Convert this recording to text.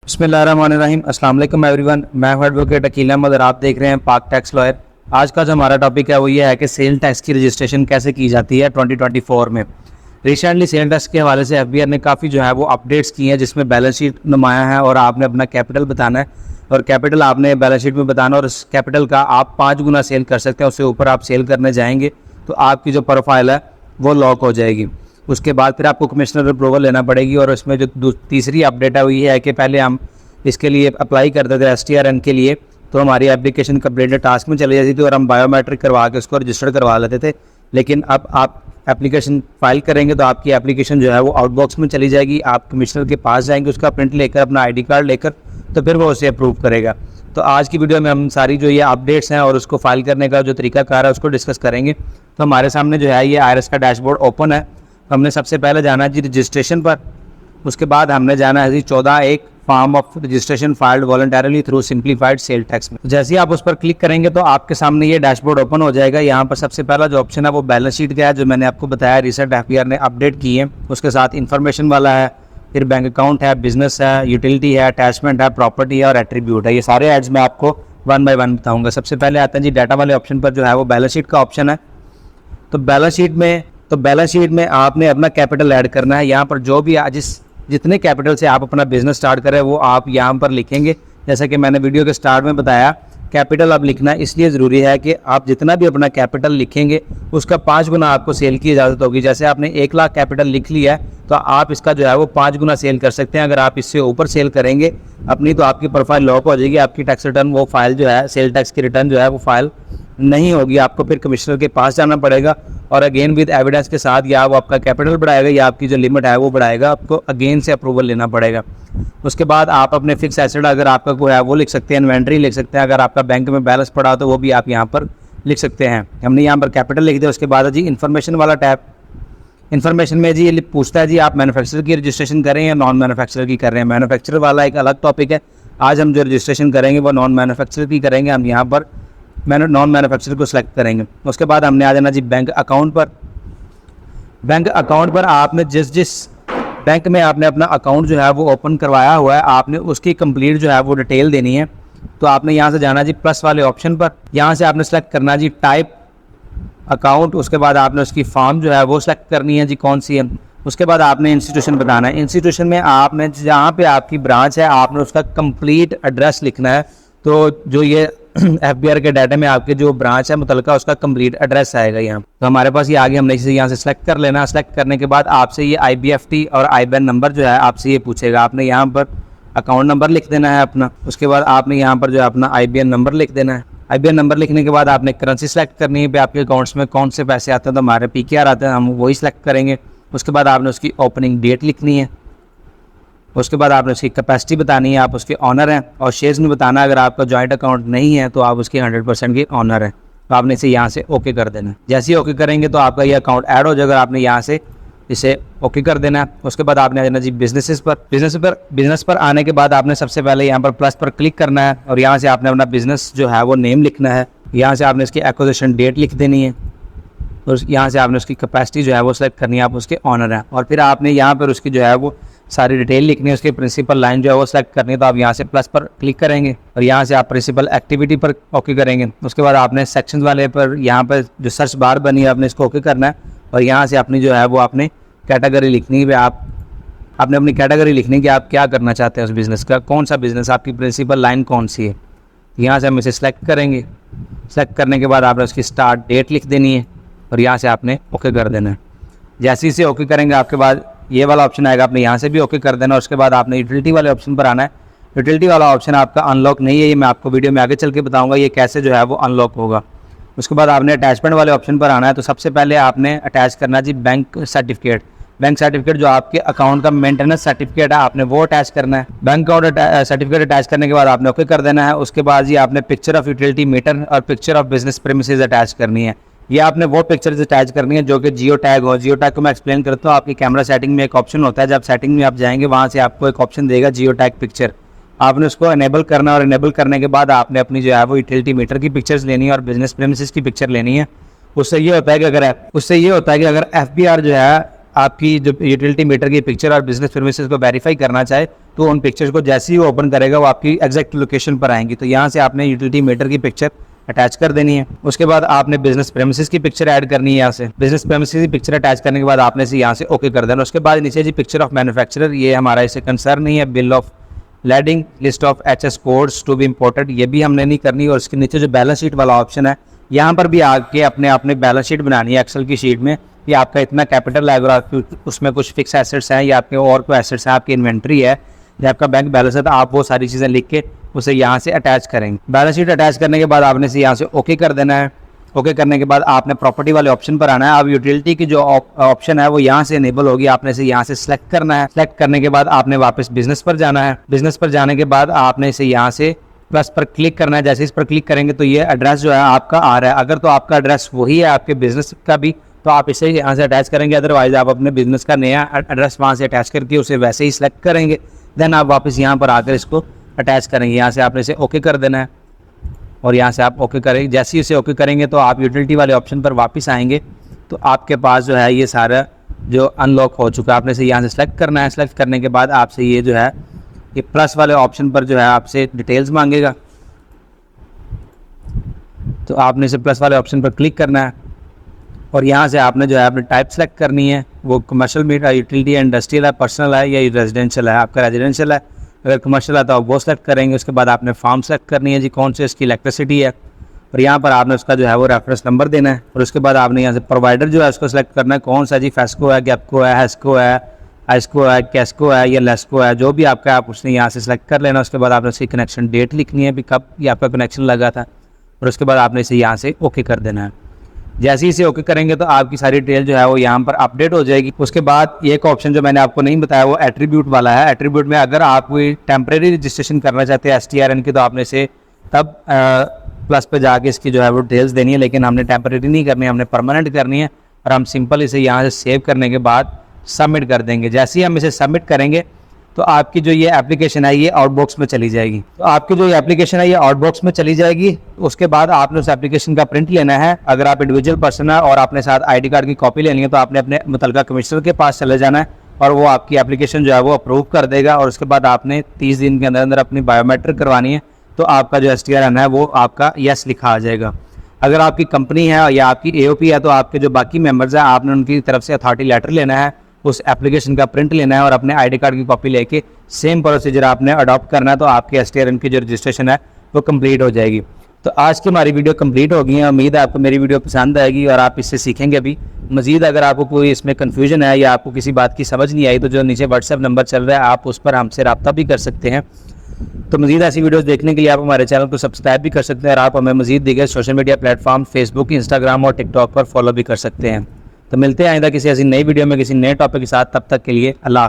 बिस्मिल्लाहिर्रहमानिर्रहीम। अस्सलाम वालेकुम एवरीवन। मैं हूं एडवोकेट अकील अहमद और आप देख रहे हैं पाक टैक्स लॉयर। आज का जो हमारा टॉपिक है वो ये है कि सेल टैक्स की रजिस्ट्रेशन कैसे की जाती है 2024 में। रिसेंटली सेल टैक्स के हवाले से एफबीआर ने काफ़ी जो है वो अपडेट्स की हैं, जिसमें बैलेंस शीट नुमाया है और आपने अपना कैपिटल बताना है और कैपिटल आपने बैलेंस शीट में बताना और उस कैपिटल का आप 5 गुना सेल कर सकते हैं। उससे ऊपर आप सेल करने जाएंगे तो आपकी जो प्रोफाइल है वो लॉक हो जाएगी। उसके बाद फिर आपको कमिश्नर अप्रूवल लेना पड़ेगी। और उसमें जो तीसरी अपडेट है वो ये है कि पहले हम इसके लिए अप्लाई करते थे STRN के लिए, तो हमारी एप्लीकेशन कंप्लीटेड टास्क में चली जाती थी और हम बायोमेट्रिक करवा के उसको रजिस्टर करवा लेते थे। लेकिन अब आप एप्लीकेशन फाइल करेंगे तो आपकी एप्लीकेशन जो है वो आउटबॉक्स में चली जाएगी। आप कमिश्नर के पास जाएंगे, उसका प्रिंट लेकर अपना ID कार्ड लेकर, तो फिर वो उसे अप्रूव करेगा। तो आज की वीडियो में हम सारी जो ये अपडेट्स हैं और उसको फाइल करने का जो तरीकाकार है उसको डिस्कस करेंगे। तो हमारे सामने जो है ये IRS का डैशबोर्ड ओपन है। हमने सबसे पहले जाना है जी रजिस्ट्रेशन पर। उसके बाद हमने जाना है जी 14(1) form of registration filed voluntarily through simplified sale tax में। जैसे ही आप उस पर क्लिक करेंगे तो आपके सामने ये डैशबोर्ड ओपन हो जाएगा। यहाँ पर सबसे पहला जो ऑप्शन है वो बैलेंस शीट का है, जो मैंने आपको बताया रिसेंट FBR ने अपडेट की है। उसके साथ इन्फॉर्मेशन वाला है, फिर बैंक अकाउंट है, बिजनेस है, यूटिलिटी है, अटैचमेंट है, प्रॉपर्टी है और एट्रीब्यूट है। ये सारे एड्स मैं आपको 1 बाय 1 बताऊँगा। सबसे पहले आता है जी डाटा वाले ऑप्शन पर, जो है वो बैलेंस शीट का ऑप्शन है। तो बैलेंस शीट में आपने अपना कैपिटल ऐड करना है। यहाँ पर जो भी जितने कैपिटल से आप अपना बिजनेस स्टार्ट करें वो आप यहाँ पर लिखेंगे। जैसा कि मैंने वीडियो के स्टार्ट में बताया, कैपिटल अब लिखना इसलिए ज़रूरी है कि आप जितना भी अपना कैपिटल लिखेंगे उसका 5 गुना आपको सेल की इजाज़त होगी। जैसे आपने 1 लाख कैपिटल लिख लिया है तो आप इसका जो है वो 5 गुना सेल कर सकते हैं। अगर आप इससे ऊपर सेल करेंगे अपनी, तो आपकी प्रोफाइल लॉक हो जाएगी। आपकी टैक्स रिटर्न वो फाइल जो है, सेल टैक्स की रिटर्न जो है वो फाइल नहीं होगी। आपको फिर कमिश्नर के पास जाना पड़ेगा और अगेन विद एविडेंस के साथ या वो आपका कैपिटल बढ़ाएगा या आपकी जो लिमिट है वो बढ़ाएगा। आपको अगेन से अप्रूवल लेना पड़ेगा। उसके बाद आप अपने फिक्स एसेट अगर आपका कोई है वो लिख सकते हैं, इन्वेंट्री लिख सकते हैं। अगर आपका बैंक में बैलेंस पड़ा तो वो भी आप यहाँ पर लिख सकते हैं। हमने यहाँ पर कैपिटल लिख दिया। उसके बाद जी इन्फॉर्मेशन वाला टैब, इन्फॉर्मेशन में जी ये पूछता है जी आप मैन्युफैक्चरर की रजिस्ट्रेशन करें या नॉन मैन्युफैक्चरर की कर रहे हैं। मैन्युफैक्चरर वाला एक अलग टॉपिक है। आज हम जो रजिस्ट्रेशन करेंगे वो नॉन मैन्युफैक्चरर की करेंगे। हम यहाँ पर नॉन मैन्युफैक्चरर को सिलेक्ट करेंगे। उसके बाद हमने आ जाना जी बैंक अकाउंट पर। बैंक अकाउंट पर आपने जिस बैंक में आपने अपना अकाउंट जो है वो ओपन करवाया हुआ है, आपने उसकी कंप्लीट जो है वो डिटेल देनी है। तो आपने यहाँ से जाना जी प्लस वाले ऑप्शन पर। यहाँ से आपने सेलेक्ट करना जी टाइप अकाउंट। उसके बाद आपने उसकी फॉर्म जो है वो सिलेक्ट करनी है जी कौन सी है। उसके बाद आपने इंस्टीट्यूशन बताना है। इंस्टीट्यूशन में आपने जहाँ पे आपकी ब्रांच है आपने उसका कंप्लीट एड्रेस लिखना है। तो जो ये FBR के डाटा में आपके जो ब्रांच है मुतलका उसका कंप्लीट एड्रेस आएगा यहाँ। तो हमारे पास ये आगे हमने इसे यहाँ से सेलेक्ट कर लेना। सेलेक्ट करने के बाद आपसे ये IBFT और IBAN नंबर जो है आपसे ये पूछेगा। आपने यहाँ पर अकाउंट नंबर लिख देना है अपना। उसके बाद आपने यहाँ पर जो है अपना IBAN नंबर लिख देना है। IBAN नंबर लिखने के बाद आपने करेंसी सेलेक्ट करनी है पे आपके अकाउंट्स में कौन से पैसे आते हैं। तो हमारे PKR आते हैं, हम वही सेलेक्ट करेंगे। उसके बाद आपने उसकी ओपनिंग डेट लिखनी है। उसके बाद आपने उसकी कैपेसिटी बतानी है, आप उसके ऑनर हैं, और शेयर्स में बताना अगर आपका जॉइंट अकाउंट नहीं है तो आप उसके 100% के ऑनर हैं। तो आपने इसे यहाँ से ओके कर देना है। जैसे ही ओके करेंगे तो आपका ये अकाउंट ऐड हो जाएगा। आपने यहाँ से इसे ओके कर देना है। उसके बाद आपने आ जाना जी बिजनेस पर आने के बाद आपने सबसे पहले यहाँ पर प्लस पर क्लिक करना है और यहाँ से आपने अपना बिजनेस जो है वो नेम लिखना है। यहाँ से आपने इसकी एक्विजिशन डेट लिख देनी है और यहाँ से आपने उसकी कैपेसिटी जो है वो सिलेक्ट करनी है, आप उसके ऑनर हैं। और फिर आपने यहाँ पर उसकी जो है वो सारी डिटेल लिखनी है, उसकी प्रिंसिपल लाइन जो है वो सिलेक्ट करनी है। तो आप यहाँ से प्लस पर क्लिक करेंगे और यहाँ से आप प्रिंसिपल एक्टिविटी पर ओके करेंगे। उसके बाद आपने सेक्शन वाले पर यहाँ पर जो सर्च बार बनी है आपने इसको ओके करना है और यहाँ से अपनी जो है वो आपने कैटेगरी लिखनी है। आपने अपनी कैटेगरी लिखनी कि आप क्या करना चाहते हैं उस बिज़नेस का, कौन सा बिज़नेस, आपकी प्रिंसिपल लाइन कौन सी है। यहाँ से हम इसे सिलेक्ट करेंगे। सेलेक्ट करने के बाद आपने उसकी स्टार्ट डेट लिख देनी है और यहाँ से आपने ओके कर देना है। जैसे ही से ओके करेंगे आपके बाद ये वाला ऑप्शन आएगा, आपने यहाँ से भी ओके कर देना। उसके बाद आपने यूटिलिटी वाले ऑप्शन पर आना है। यूटिलिटी वाला ऑप्शन आपका अनलॉक नहीं है, ये मैं आपको वीडियो में आगे चल के बताऊँगा ये कैसे जो है वो अनलॉक होगा। उसके बाद आपने अटैचमेंट वाले ऑप्शन पर आना है। तो सबसे पहले आपने अटैच करना जी बैंक सर्टिफिकेट जो आपके अकाउंट का मेंटेनेंस सर्टिफिकेट है आपने वो अटैच करना है। बैंक अकाउंट सर्टिफिकेट अटैच करने के बाद आपने ओके कर देना है। उसके बाद जी आपने पिक्चर ऑफ यूटिलिटी मीटर और picture of business premises attach करनी है। ये आपने वो पिक्चर्स अटैच करनी है जो कि जियो टैग हो। जियो टैग को मैं एक्सप्लेन करता हूँ। आपकी कैमरा सेटिंग में एक ऑप्शन होता है, जब सेटिंग में आप जाएंगे वहाँ से आपको एक ऑप्शन देगा जियो टैग पिक्चर। आपने उसको इनेबल करना और इनेबल करने के बाद आपने अपनी जो है वो यूटिलिटी मीटर की पिक्चर्स लेनी है और बिजनेस प्रीमिसेस की पिक्चर लेनी है। उससे ये होता है कि अगर FBR जो है आपकी जो यूटिलिटी मीटर की पिक्चर और बिजनेस प्रीमिसेस को वेरीफाई करना चाहे तो उन पिक्चर्स को जैसे ही वो ओपन करेगा वो आपकी एग्जैक्ट लोकेशन पर आएंगी। तो यहाँ से आपने यूटिलिटी मीटर की पिक्चर अटैच कर देनी है। उसके बाद आपने बिजनेस प्रेमिसेस की पिक्चर ऐड करनी है। यहाँ से बिजनेस प्रेमिसेस की पिक्चर अटैच करने के बाद आपने से यहाँ से ओके कर देना। उसके बाद नीचे जी पिक्चर ऑफ मैन्युफैक्चरर, ये हमारा इसे कंसर्न नहीं है। Bill of lading, list of HS codes to be imported, ये भी हमने नहीं करनी। और उसके नीचे जो बैलेंस शीट वाला ऑप्शन है यहाँ पर भी आके अपने बैलेंस शीट बनानी है एक्सेल की शीट में कि आपका इतना कैपिटल है, अगर उसमें कुछ फिक्स एसेट्स हैं या आपके और कोई एसेट्स हैं, आपकी इन्वेंट्री है या आपका बैंक बैलेंस है, तो आप वो सारी चीज़ें लिख के उसे यहाँ से अटैच करेंगे। बैलेंस शीट अटैच करने के बाद आपने से यहाँ से ओके कर देना है। ओके करने के बाद आपने प्रॉपर्टी वाले ऑप्शन पर आना है। अब यूटिलिटी की जो ऑप्शन है वो यहाँ से इनेबल होगी, आपने से यहाँ से सिलेक्ट करना है। सिलेक्ट करने के बाद आपने वापस बिजनेस पर जाना है। बिजनेस पर जाने के बाद आपने इसे यहाँ से प्लस पर क्लिक करना है। जैसे इस पर क्लिक करेंगे तो ये एड्रेस जो है आपका आ रहा है। अगर तो आपका एड्रेस वही है आपके बिजनेस का भी तो आप इसे यहाँ से अटैच करेंगे, अदरवाइज आप अपने बिजनेस का नया एड्रेस वहाँ से अटैच करके उसे वैसे ही सिलेक्ट करेंगे। देन आप वापस यहाँ पर आकर इसको अटैच करेंगे। यहाँ से आपने इसे ओके कर देना है और यहाँ से आप ओके करेंगे। जैसे ही इसे ओके करेंगे तो आप यूटिलिटी वाले ऑप्शन पर वापस आएंगे तो आपके पास जो है ये सारा जो अनलॉक हो चुका है। आपने इसे यहाँ से सिलेक्ट करना है। सिलेक्ट करने के बाद आपसे ये जो है ये प्लस वाले ऑप्शन पर जो है आपसे डिटेल्स मांगेगा, तो आपने इसे प्लस वाले ऑप्शन पर क्लिक करना है और यहाँ से आपने जो है अपनी टाइप सेलेक्ट करनी है। वो कमर्शियल मीटर, यूटिलिटी है, इंडस्ट्रियल है, पर्सनल है या रेजिडेंशियल है। आपका रेजिडेंशियल है, अगर कमर्शियल है तो आप वो सेलेक्ट करेंगे। उसके बाद आपने फार्म सेलेक्ट करनी है जी, कौन से इसकी इलेक्ट्रिसिटी है, और यहाँ पर आपने उसका जो है वो रेफरेंस नंबर देना है। और उसके बाद आपने यहाँ से प्रोवाइडर जो है उसको सेलेक्ट करना है, कौन सा जी, फेस्को है, गैपको है, हेस्को है, आइस्को है, कैस्को है या लेस्को है, जो भी आपका आप उसने यहाँ से सेलेक्ट कर लेना। उसके बाद आपने उसकी कनेक्शन डेट लिखनी है भी कब ये आपका कनेक्शन लगा था, और उसके बाद आपने इसे यहाँ से ओके कर देना है। जैसे ही इसे ओके करेंगे तो आपकी सारी डिटेल जो है वो यहाँ पर अपडेट हो जाएगी। उसके बाद एक ऑप्शन जो मैंने आपको नहीं बताया वो एट्रीब्यूट वाला है। एट्रीब्यूट में अगर आप कोई टेम्परेरी रजिस्ट्रेशन करना चाहते हैं STRN की, तो आपने इसे तब प्लस पे जाके इसकी जो है वो डिटेल्स देनी है, लेकिन हमने टेम्परेरी नहीं करनी है, हमने परमानेंट करनी है। और हम सिंपल इसे यहाँ से सेव करने के बाद सबमिट कर देंगे। जैसे ही हम इसे सबमिट करेंगे तो आपकी जो ये एप्लीकेशन है ये आउटबॉक्स में चली जाएगी। तो आपकी जो ये एप्लीकेशन है ये आउटबॉक्स में चली जाएगी। उसके बाद आपने उस एप्लीकेशन का प्रिंट लेना है। अगर आप इंडिविजुअल पर्सन है और आपने साथ ID कार्ड की कॉपी लेनी है तो आपने अपने मुतलका कमिश्नर के पास चले जाना है और वो आपकी एप्लीकेशन जो है वो अप्रूव कर देगा। और उसके बाद आपने 30 दिन के अंदर अंदर अपनी बायोमेट्रिक करवानी है, तो आपका जो STRN है वो आपका यस लिखा आ जाएगा। अगर आपकी कंपनी है या आपकी AOP है तो आपके जो बाकी मेंबर्स हैं आपने उनकी तरफ से अथॉरिटी लेटर लेना है, उस एप्लीकेशन का प्रिंट लेना है और अपने ID कार्ड की कॉपी लेके सेम प्रोसीजर आपने अडॉप्ट करना है, तो आपके STRN की जो रजिस्ट्रेशन है वो कंप्लीट हो जाएगी। तो आज की हमारी वीडियो कंप्लीट हो गई है। उम्मीद है आपको मेरी वीडियो पसंद आएगी और आप इससे सीखेंगे भी। मज़ीद अगर आपको कोई इसमें कन्फ्यूजन है या आपको किसी बात की समझ नहीं आई तो जो नीचे WhatsApp नंबर चल रहा है आप उस पर हमसे रब्ता भी कर सकते हैं। तो मज़ीद ऐसी वीडियोस देखने के लिए आप हमारे चैनल को सब्सक्राइब भी कर सकते हैं और आप हमें मज़ीद दिए गए social media platform Facebook, Instagram और टिकटॉक पर फॉलो भी कर सकते हैं। तो मिलते हैं आइंदा किसी ऐसी नई वीडियो में किसी नए टॉपिक के साथ। तब तक के लिए अल्लाह।